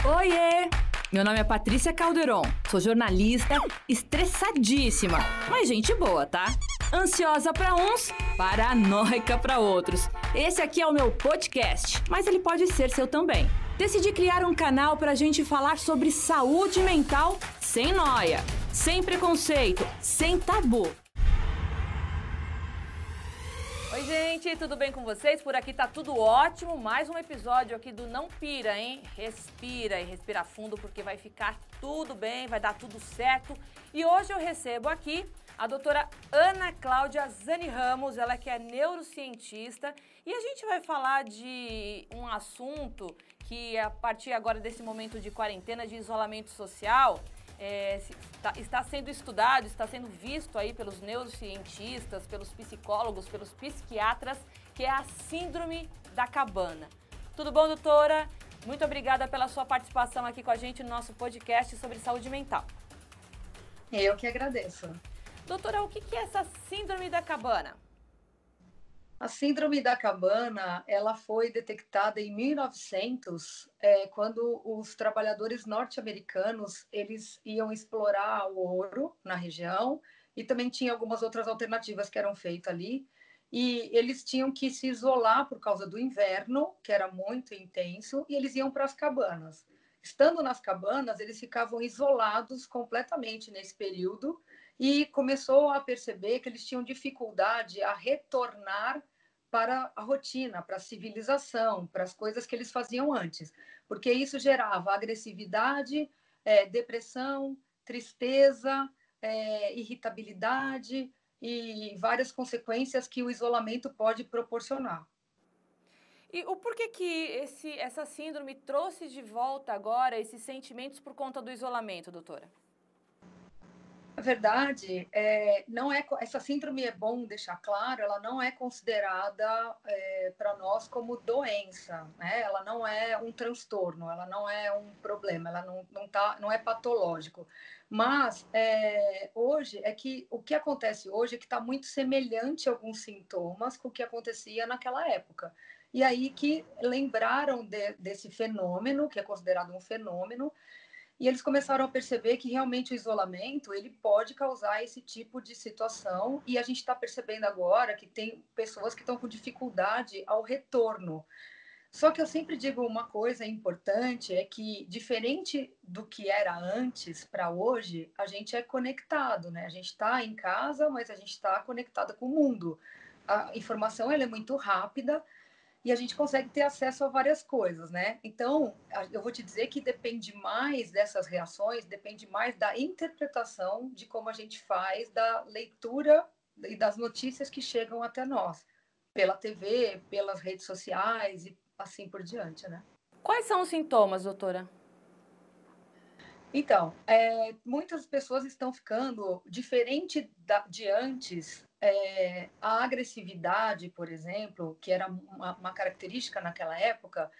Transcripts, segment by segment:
Oiê! Meu nome é Patrícia Calderon, sou jornalista, estressadíssima, mas gente boa, tá? Ansiosa pra uns, paranoica pra outros. Esse aqui é o meu podcast, mas ele pode ser seu também. Decidi criar um canal pra gente falar sobre saúde mental sem noia, sem preconceito, sem tabu. Oi, gente, tudo bem com vocês? Por aqui tá tudo ótimo. Mais um episódio aqui do Não Pira, hein? Respira e respira fundo porque vai ficar tudo bem, vai dar tudo certo. E hoje eu recebo aqui a doutora Ana Cláudia Zani Ramos, ela que é neurocientista. E a gente vai falar de um assunto que a partir agora desse momento de quarentena, de isolamento social, está sendo estudado, está sendo visto aí pelos neurocientistas, pelos psicólogos, pelos psiquiatras, que é a síndrome da cabana. Tudo bom, doutora? Muito obrigada pela sua participação aqui com a gente no nosso podcast sobre saúde mental. Eu que agradeço. Doutora, o que é essa síndrome da cabana? A síndrome da cabana, ela foi detectada em 1900, quando os trabalhadores norte-americanos, eles iam explorar o ouro na região e também tinha algumas outras alternativas que eram feitas ali. E eles tinham que se isolar por causa do inverno, que era muito intenso, e eles iam para as cabanas. Estando nas cabanas, eles ficavam isolados completamente nesse período e começou a perceber que eles tinham dificuldade a retornar para a rotina, para a civilização, para as coisas que eles faziam antes, porque isso gerava agressividade, depressão, tristeza, irritabilidade e várias consequências que o isolamento pode proporcionar. E o porquê que essa síndrome trouxe de volta agora esses sentimentos por conta do isolamento, doutora? Na verdade, não é, essa síndrome, é bom deixar claro, ela não é considerada para nós como doença, né? Ela não é um transtorno, ela não é um problema, ela não é patológico. Mas hoje o que acontece hoje é que está muito semelhante a alguns sintomas com o que acontecia naquela época. E aí que lembraram desse fenômeno, que é considerado um fenômeno, e eles começaram a perceber que realmente o isolamento ele pode causar esse tipo de situação. E a gente está percebendo agora que tem pessoas que estão com dificuldade ao retorno. Só que eu sempre digo uma coisa importante, é que diferente do que era antes para hoje, a gente é conectado, né? A gente está em casa, mas a gente está conectado com o mundo. A informação ela é muito rápida e a gente consegue ter acesso a várias coisas, né? Então, eu vou te dizer que depende mais dessas reações, depende mais da interpretação de como a gente faz, da leitura e das notícias que chegam até nós, pela TV, pelas redes sociais e assim por diante, né? Quais são os sintomas, doutora? Então, muitas pessoas estão ficando diferente de antes. A agressividade, por exemplo, que era uma característica naquela época,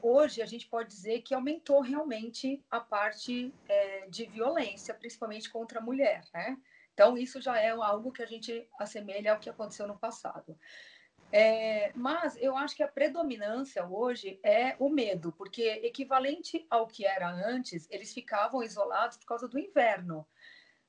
hoje a gente pode dizer que aumentou realmente a parte de violência, principalmente contra a mulher, né? Então, isso já é algo que a gente assemelha ao que aconteceu no passado. Mas eu acho que a predominância hoje é o medo, porque equivalente ao que era antes, eles ficavam isolados por causa do inverno.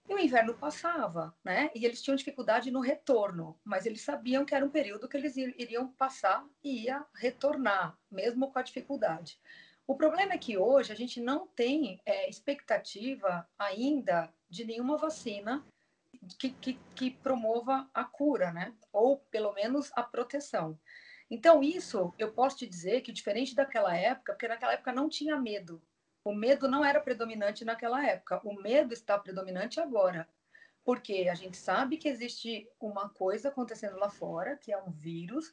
E o inverno passava, né? E eles tinham dificuldade no retorno, mas eles sabiam que era um período que eles iriam passar e ia retornar, mesmo com a dificuldade. O problema é que hoje a gente não tem expectativa ainda de nenhuma vacina que promova a cura, né? Ou pelo menos a proteção. Então, isso eu posso te dizer que diferente daquela época, porque naquela época não tinha medo. O medo não era predominante naquela época. O medo está predominante agora. Porque a gente sabe que existe uma coisa acontecendo lá fora, que é um vírus.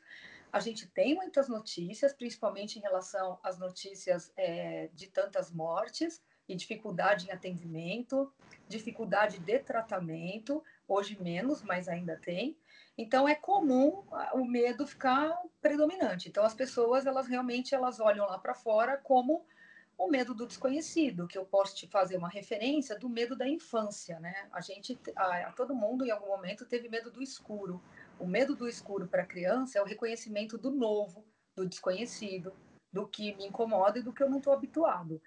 A gente tem muitas notícias, principalmente em relação às notícias de tantas mortes e dificuldade em atendimento, dificuldade de tratamento, hoje menos, mas ainda tem. Então é comum o medo ficar predominante. Então as pessoas elas olham lá para fora como o medo do desconhecido, que eu posso te fazer uma referência do medo da infância, né? Todo mundo em algum momento teve medo do escuro. O medo do escuro para a criança é o reconhecimento do novo, do desconhecido, do que me incomoda e do que eu não estou habituado.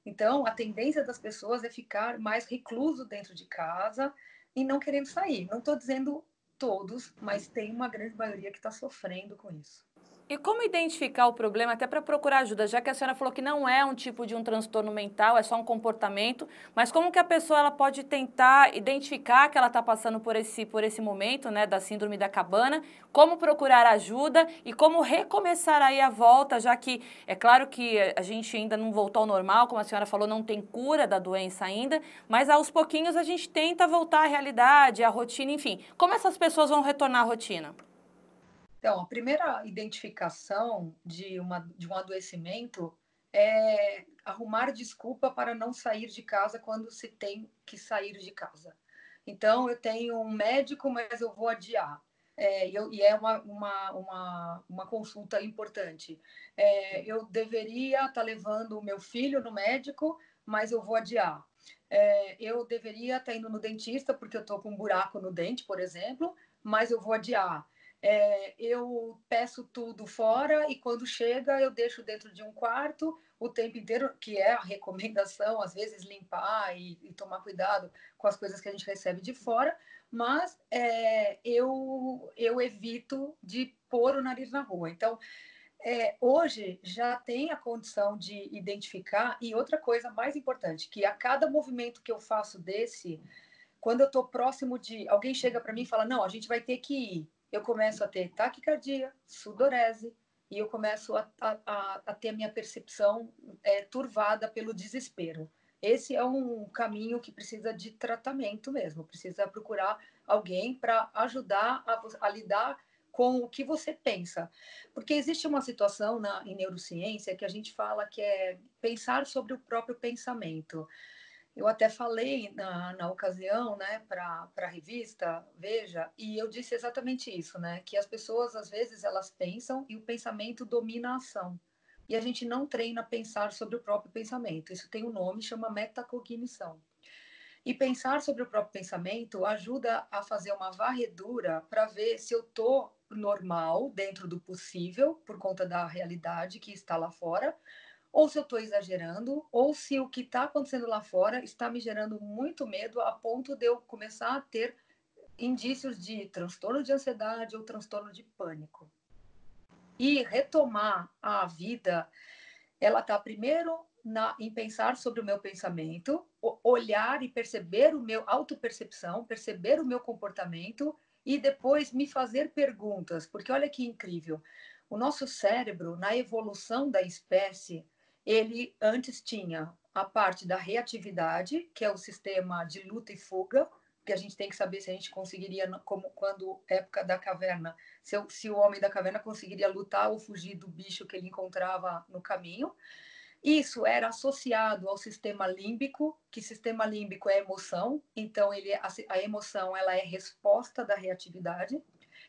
Então, a tendência das pessoas é ficar mais recluso dentro de casa e não querendo sair. Não estou dizendo todos, mas tem uma grande maioria que está sofrendo com isso. E como identificar o problema, até para procurar ajuda, já que a senhora falou que não é um tipo de um transtorno mental, é só um comportamento, mas como que a pessoa ela pode tentar identificar que ela está passando por esse momento, né, da síndrome da cabana, como procurar ajuda e como recomeçar aí a volta, já que é claro que a gente ainda não voltou ao normal, como a senhora falou, não tem cura da doença ainda, mas aos pouquinhos a gente tenta voltar à realidade, à rotina, enfim. Como essas pessoas vão retornar à rotina? Então, a primeira identificação de um adoecimento é arrumar desculpa para não sair de casa quando se tem que sair de casa. Então, eu tenho um médico, mas eu vou adiar. E é uma consulta importante. Eu deveria estar levando o meu filho no médico, mas eu vou adiar. Eu deveria estar indo no dentista porque eu estou com um buraco no dente, por exemplo, mas eu vou adiar. Eu peço tudo fora e quando chega eu deixo dentro de um quarto o tempo inteiro, que é a recomendação, às vezes limpar e tomar cuidado com as coisas que a gente recebe de fora, mas eu evito de pôr o nariz na rua. Então, hoje já tem a condição de identificar, e outra coisa mais importante, que a cada movimento que eu faço desse, quando eu estou próximo de. Alguém chega para mim e fala: não, a gente vai ter que ir. Eu começo a ter taquicardia, sudorese, e eu começo a ter a minha percepção turvada pelo desespero. Esse é um caminho que precisa de tratamento mesmo, precisa procurar alguém para ajudar a lidar com o que você pensa. Porque existe uma situação em neurociência que a gente fala que é pensar sobre o próprio pensamento. Eu até falei na ocasião, né, para a revista Veja, e eu disse exatamente isso, né, que as pessoas, às vezes, elas pensam e o pensamento domina a ação. E a gente não treina a pensar sobre o próprio pensamento. Isso tem um nome, chama metacognição. E pensar sobre o próprio pensamento ajuda a fazer uma varredura para ver se eu estou normal, dentro do possível, por conta da realidade que está lá fora, ou se eu estou exagerando, ou se o que está acontecendo lá fora está me gerando muito medo a ponto de eu começar a ter indícios de transtorno de ansiedade ou transtorno de pânico. E retomar a vida, ela está primeiro em pensar sobre o meu pensamento, olhar e perceber o meu autopercepção, perceber o meu comportamento e depois me fazer perguntas, porque olha que incrível. O nosso cérebro, na evolução da espécie, ele antes tinha a parte da reatividade, que é o sistema de luta e fuga, que a gente tem que saber se a gente conseguiria, como quando época da caverna, se o homem da caverna conseguiria lutar ou fugir do bicho que ele encontrava no caminho. Isso era associado ao sistema límbico, que sistema límbico é emoção, então a emoção ela é resposta da reatividade,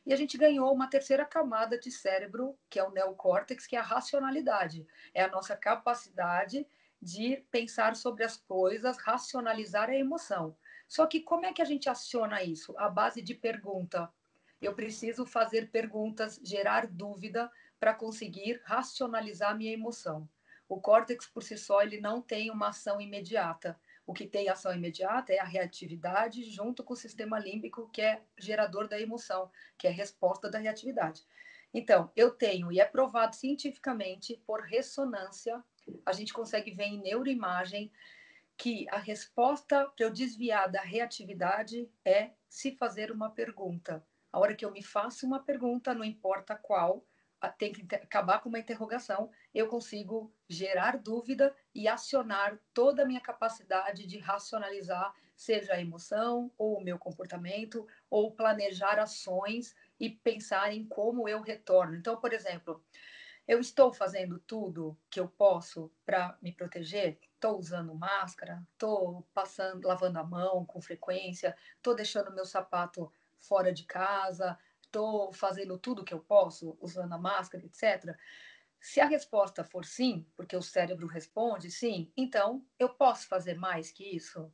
e a gente ganhou uma terceira camada de cérebro, que é o neocórtex, que é a racionalidade, é a nossa capacidade de pensar sobre as coisas, racionalizar a emoção. Só que como é que a gente aciona isso? À base de pergunta. Eu preciso fazer perguntas, gerar dúvida para conseguir racionalizar a minha emoção. O córtex, por si só, ele não tem uma ação imediata. O que tem ação imediata é a reatividade junto com o sistema límbico, que é gerador da emoção, que é a resposta da reatividade. Então, eu tenho, e é provado cientificamente, por ressonância, a gente consegue ver em neuroimagem que a resposta para eu desviar da reatividade é se fazer uma pergunta. A hora que eu me faço uma pergunta, não importa qual, tem que acabar com uma interrogação, eu consigo gerar dúvida e acionar toda a minha capacidade de racionalizar, seja a emoção, ou o meu comportamento, ou planejar ações e pensar em como eu retorno. Então, por exemplo, eu estou fazendo tudo que eu posso para me proteger? Estou usando máscara, estou passando, lavando a mão com frequência, estou deixando meu sapato fora de casa, estou fazendo tudo que eu posso, usando a máscara, etc. Se a resposta for sim, porque o cérebro responde sim, então eu posso fazer mais que isso?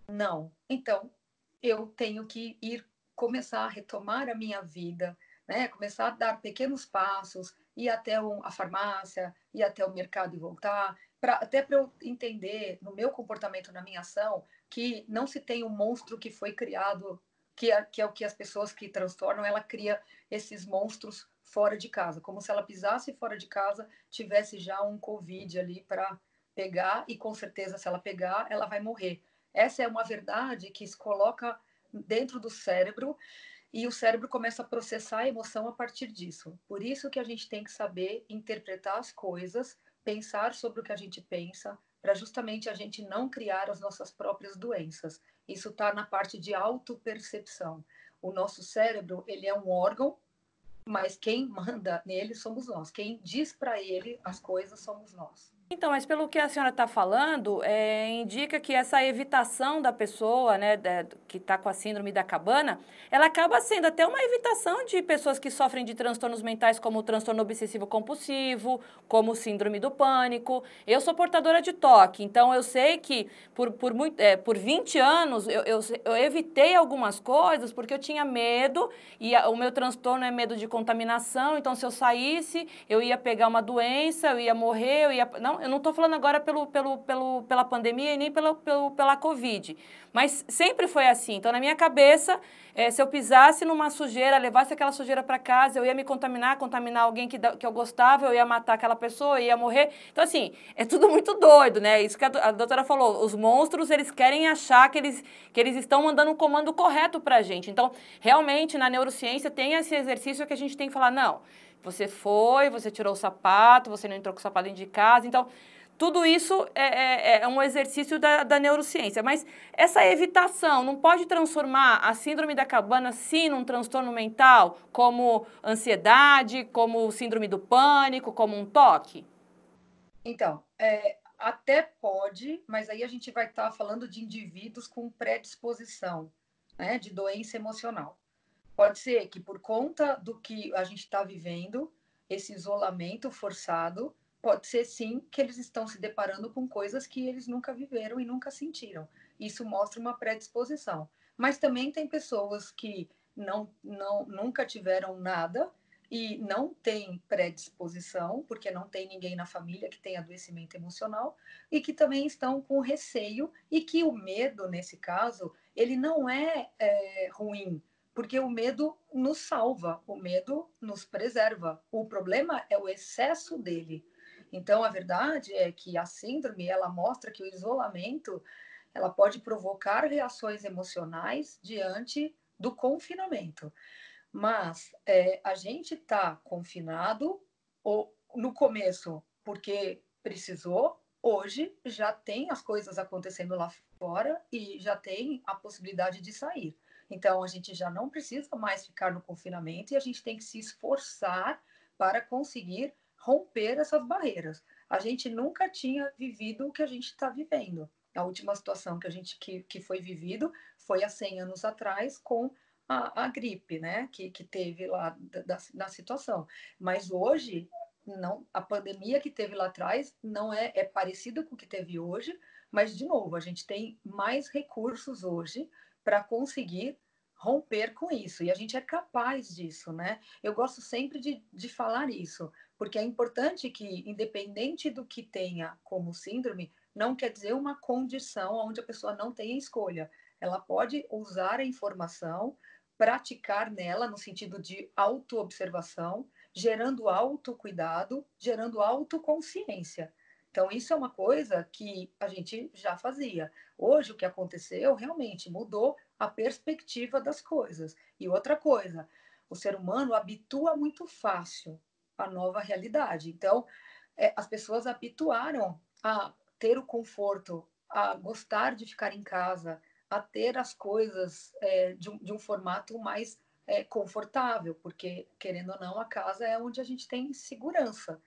Não. Então eu tenho que ir começar a retomar a minha vida, né? Começar a dar pequenos passos, ir até a farmácia, ir até o mercado e voltar, até para eu entender no meu comportamento, na minha ação, que não se tem um monstro que foi criado, que é o que as pessoas que transtornam, ela cria esses monstros fora de casa, como se ela pisasse fora de casa, tivesse já um Covid ali para pegar, e com certeza, se ela pegar, ela vai morrer. Essa é uma verdade que se coloca dentro do cérebro e o cérebro começa a processar a emoção a partir disso. Por isso que a gente tem que saber interpretar as coisas, pensar sobre o que a gente pensa, para justamente a gente não criar as nossas próprias doenças. Isso está na parte de autopercepção. O nosso cérebro, ele é um órgão, mas quem manda nele somos nós. Quem diz para ele as coisas somos nós. Então, mas pelo que a senhora está falando, indica que essa evitação da pessoa, né, que está com a síndrome da cabana, ela acaba sendo até uma evitação de pessoas que sofrem de transtornos mentais, como o transtorno obsessivo-compulsivo, como síndrome do pânico. Eu sou portadora de TOC, então eu sei que por 20 anos eu evitei algumas coisas porque eu tinha medo, e o meu transtorno é medo de contaminação, então se eu saísse, eu ia pegar uma doença, eu ia morrer, eu não estou falando agora pela pandemia e nem pela Covid, mas sempre foi assim. Então, na minha cabeça, se eu pisasse numa sujeira, levasse aquela sujeira para casa, eu ia me contaminar alguém que eu gostava, eu ia matar aquela pessoa, eu ia morrer. Então, assim, é tudo muito doido, né? Isso que a doutora falou, os monstros, eles querem achar que eles estão mandando um comando correto para a gente. Então, realmente, na neurociência, tem esse exercício que a gente tem que falar, não, você tirou o sapato, você não entrou com o sapato dentro de casa. Então, tudo isso é um exercício da neurociência. Mas essa evitação não pode transformar a síndrome da cabana, sim, num transtorno mental, como ansiedade, como síndrome do pânico, como um toque? Então, até pode, mas aí a gente vai estar falando de indivíduos com predisposição, né, de doença emocional. Pode ser que por conta do que a gente está vivendo, esse isolamento forçado, pode ser sim que eles estão se deparando com coisas que eles nunca viveram e nunca sentiram. Isso mostra uma predisposição. Mas também tem pessoas que nunca tiveram nada e não têm predisposição, porque não tem ninguém na família que tem adoecimento emocional, e que também estão com receio, e que o medo, nesse caso, ele não é ruim, porque o medo nos salva, o medo nos preserva. O problema é o excesso dele. Então, a verdade é que a síndrome, ela mostra que o isolamento, ela pode provocar reações emocionais diante do confinamento. Mas a gente está confinado, ou no começo, porque precisou, hoje já tem as coisas acontecendo lá fora e já tem a possibilidade de sair. Então, a gente já não precisa mais ficar no confinamento e a gente tem que se esforçar para conseguir romper essas barreiras. A gente nunca tinha vivido o que a gente está vivendo. A última situação que foi vivido foi há 100 anos atrás, com a gripe, né, que teve lá na situação. Mas hoje, não, a pandemia que teve lá atrás não é parecida com o que teve hoje, mas, de novo, a gente tem mais recursos hoje para conseguir romper com isso, e a gente é capaz disso, né? Eu gosto sempre de falar isso, porque é importante que, independente do que tenha como síndrome, não quer dizer uma condição onde a pessoa não tenha escolha. Ela pode usar a informação, praticar nela no sentido de autoobservação, gerando autocuidado, gerando autoconsciência. Então, isso é uma coisa que a gente já fazia. Hoje, o que aconteceu realmente mudou a perspectiva das coisas. E outra coisa, o ser humano habitua muito fácil a nova realidade. Então, as pessoas habituaram a ter o conforto, a gostar de ficar em casa, a ter as coisas de um formato mais confortável, porque, querendo ou não, a casa é onde a gente tem segurança.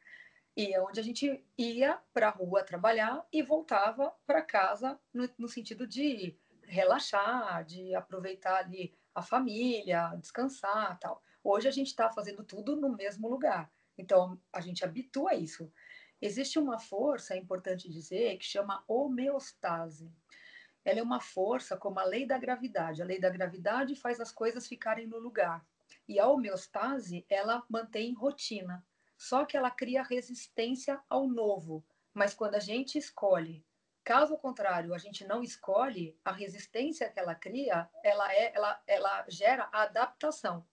E é onde a gente ia para a rua trabalhar e voltava para casa no sentido de relaxar, de aproveitar ali a família, descansar, tal. Hoje a gente está fazendo tudo no mesmo lugar. Então, a gente habitua a isso. Existe uma força, é importante dizer, que chama homeostase. Ela é uma força como a lei da gravidade. A lei da gravidade faz as coisas ficarem no lugar. E a homeostase, ela mantém rotina. só que ela cria resistência ao novo. Mas quando a gente escolhe, caso contrário, a gente não escolhe, a resistência que ela cria, ela gera a adaptação.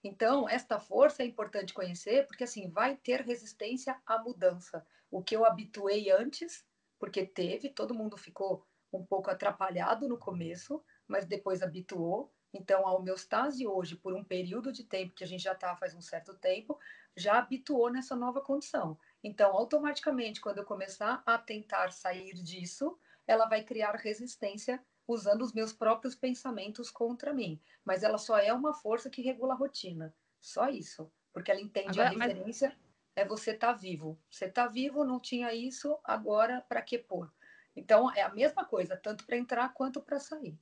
Então, esta força é importante conhecer, porque assim, vai ter resistência à mudança. O que eu habituei antes, porque todo mundo ficou um pouco atrapalhado no começo, mas depois habituou. Então, a homeostase hoje, por um período de tempo que a gente já está faz um certo tempo, já habituou nessa nova condição. Então, automaticamente, quando eu começar a tentar sair disso, ela vai criar resistência usando os meus próprios pensamentos contra mim. Mas ela só é uma força que regula a rotina. Só isso. Porque ela entende a referência é você estar vivo. Você está vivo, não tinha isso, agora para que pôr? Então, é a mesma coisa, tanto para entrar quanto para sair.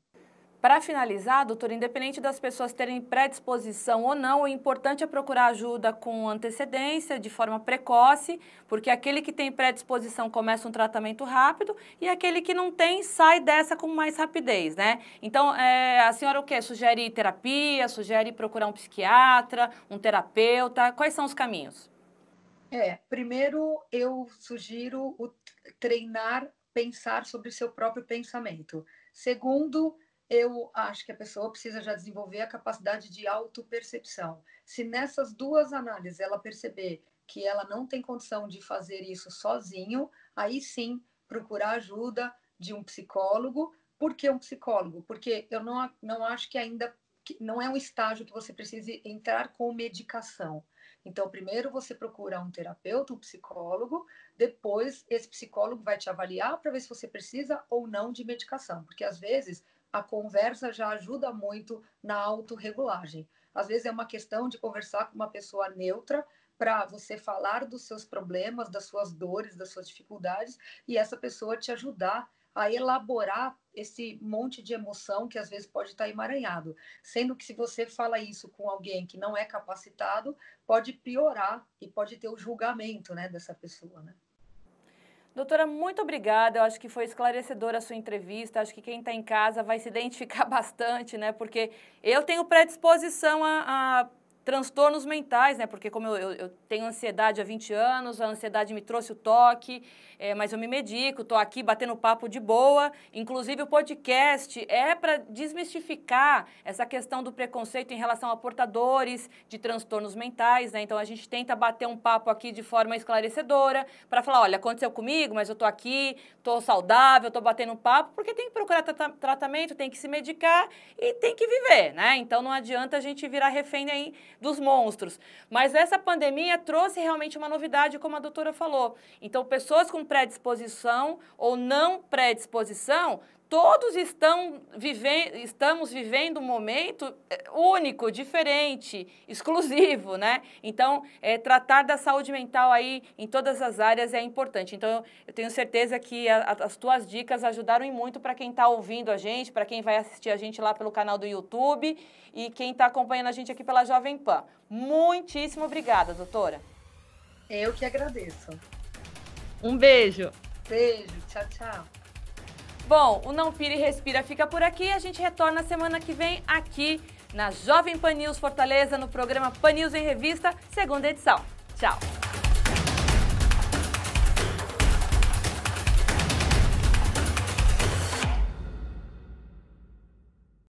Para finalizar, doutora, independente das pessoas terem predisposição ou não, o importante é procurar ajuda com antecedência, de forma precoce, porque aquele que tem predisposição começa um tratamento rápido e aquele que não tem sai dessa com mais rapidez, né? Então, a senhora o quê? Sugere terapia, sugere procurar um psiquiatra, um terapeuta? Quais são os caminhos? Primeiro eu sugiro treinar, pensar sobre o seu próprio pensamento. Segundo, eu acho que a pessoa precisa já desenvolver a capacidade de autopercepção. Se nessas duas análises ela perceber que ela não tem condição de fazer isso sozinho, aí sim procurar ajuda de um psicólogo. Por que um psicólogo? Porque eu não acho que ainda não é um estágio que você precise entrar com medicação. Então, primeiro você procura um terapeuta, um psicólogo, depois esse psicólogo vai te avaliar para ver se você precisa ou não de medicação, porque às vezes a conversa já ajuda muito na autorregulagem. Às vezes é uma questão de conversar com uma pessoa neutra para você falar dos seus problemas, das suas dores, das suas dificuldades, e essa pessoa te ajudar a elaborar esse monte de emoção que às vezes pode estar emaranhado. Sendo que se você fala isso com alguém que não é capacitado, pode piorar e pode ter o julgamento, né, dessa pessoa, né? Doutora, muito obrigada. Eu acho que foi esclarecedora a sua entrevista. Acho que quem está em casa vai se identificar bastante, né? Porque eu tenho predisposição a transtornos mentais, né? Porque como eu tenho ansiedade há 20 anos, a ansiedade me trouxe o toque, mas eu me medico, estou aqui batendo papo de boa. Inclusive o podcast é para desmistificar essa questão do preconceito em relação a portadores de transtornos mentais, né? Então a gente tenta bater um papo aqui de forma esclarecedora para falar, olha, aconteceu comigo, mas eu estou aqui, estou saudável, estou batendo um papo, porque tem que procurar tratamento, tem que se medicar e tem que viver, né? Então não adianta a gente virar refém aí dos monstros. Mas essa pandemia trouxe realmente uma novidade, como a doutora falou. Então, pessoas com predisposição ou não predisposição, todos estamos vivendo um momento único, diferente, exclusivo, né? Então, tratar da saúde mental aí em todas as áreas é importante. Então, eu tenho certeza que as tuas dicas ajudaram muito para quem está ouvindo a gente, para quem vai assistir a gente lá pelo canal do YouTube e quem está acompanhando a gente aqui pela Jovem Pan. Muitíssimo obrigada, doutora. Eu que agradeço. Um beijo. Beijo, tchau, tchau. Bom, o Não Pira e Respira fica por aqui. A gente retorna semana que vem aqui na Jovem Pan News Fortaleza, no programa Pan News em Revista, segunda edição. Tchau!